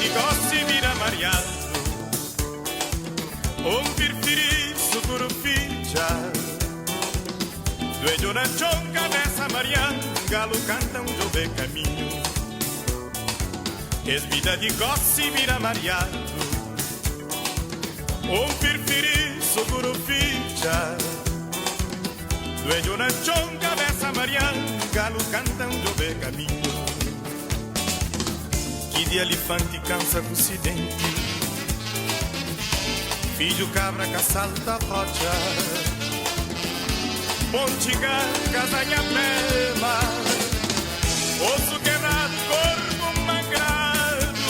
de gosse vira mareado. Un firfirizo curupincha, dueño na chonca dessa mariana, galo canta jove caminho. Es vida de gosse vira mareado. Un firfirizo curupincha, dueño na chonca dessa mariana, galo canta jove caminho. Que de elefante cansa com ocidente, filho cabra que salta rocha, pontiga, casanha prema, osso quebrado, corpo mangrado.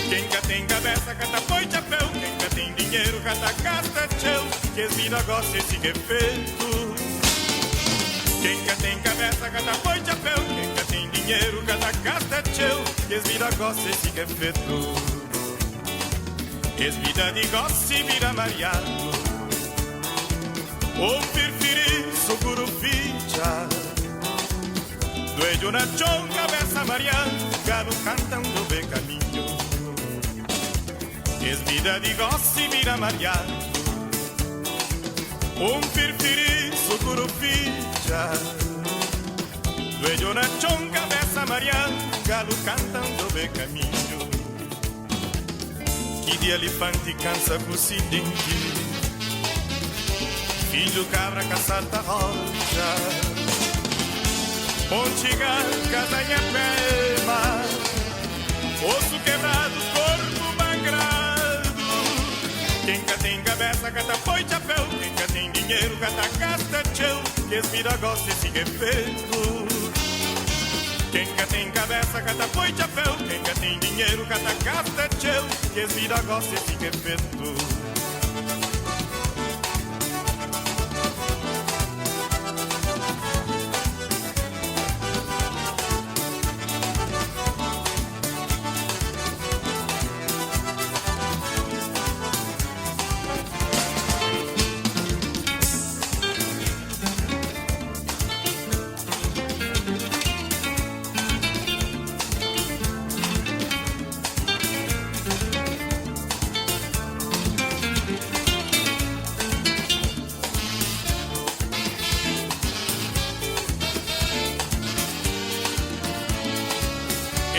Quem cá tem cabeça, cata põe chapéu, quem cá tem dinheiro, cata gasta tchau, que as vida gosta esse que é feito. Quem cá tem cabeça, cata põe chapéu, quem cá tem dinheiro, cata gasta tchau, que as vida gosta esse que é feito. Es vida de gosse vira mareado. Un firfirizo curupincha, dueño na chonca bessa mariana, galo canta jove caminho. Es vida de gosse vira mareado. Un firfirizo curupincha, dueño na chonca bessa mariana, galo canta jove caminho. Que de elefante cansa com ocidente, filho cabra que salta rocha, pontiga, casanha prema, osso quebrado, corpo mangrado. Quem cá tem cabeça, cata põe chapéu, quem cá tem dinheiro, cata gasta tchau, que as vida gosta esse que é feito. Quem cá tem cabeça, cata põe chapéu, quem cá tem dinheiro, cata gasta tchau, que as vida gosta esse que é feito.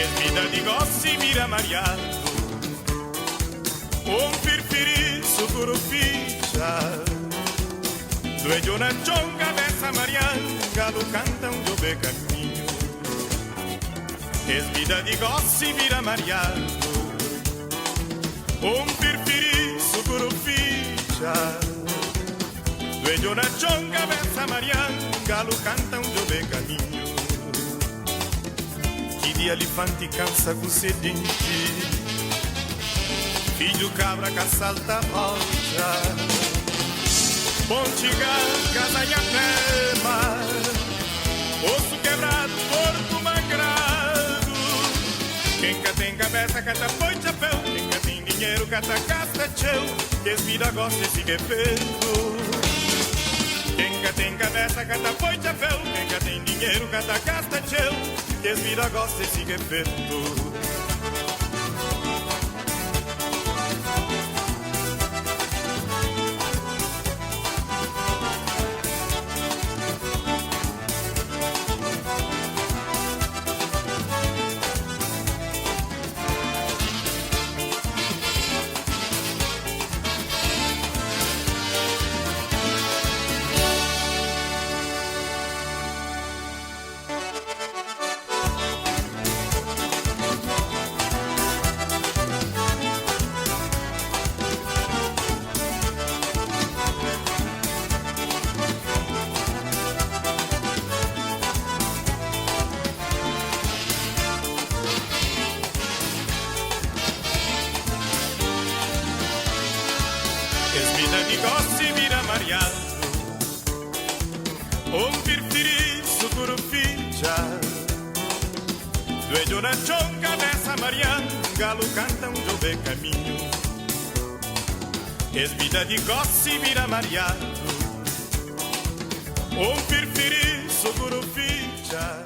Es vida de gosse vira mareado. Un firfirizo curupincha, dueño na chonca dessa mariana, galo canta jove caminho. Es vida de gosse vira mareado. Un firfirizo curupincha, dueño na chonca dessa mariana, galo canta jove caminho. De elefante cansa com sedente, filho cabra que salta rocha, pontiga, casanha prema, osso quebrado, corpo mangrado. Quem cá tem cabeça, cata põe chapéu, quem cá tem dinheiro, cata gasta tchau, que as vida gosta esse que é feito. Quem cá tem cabeça, cata põe chapéu, quem cá tem dinheiro, cata gasta tchau, que as vida gosta esse que é feito. Es vida de gosse vira mareado. Un firfirizo curupincha, dueño na chonca dessa mariana, galo canta jove caminho. Es vida de gosse vira mareado. Un firfirizo curupincha,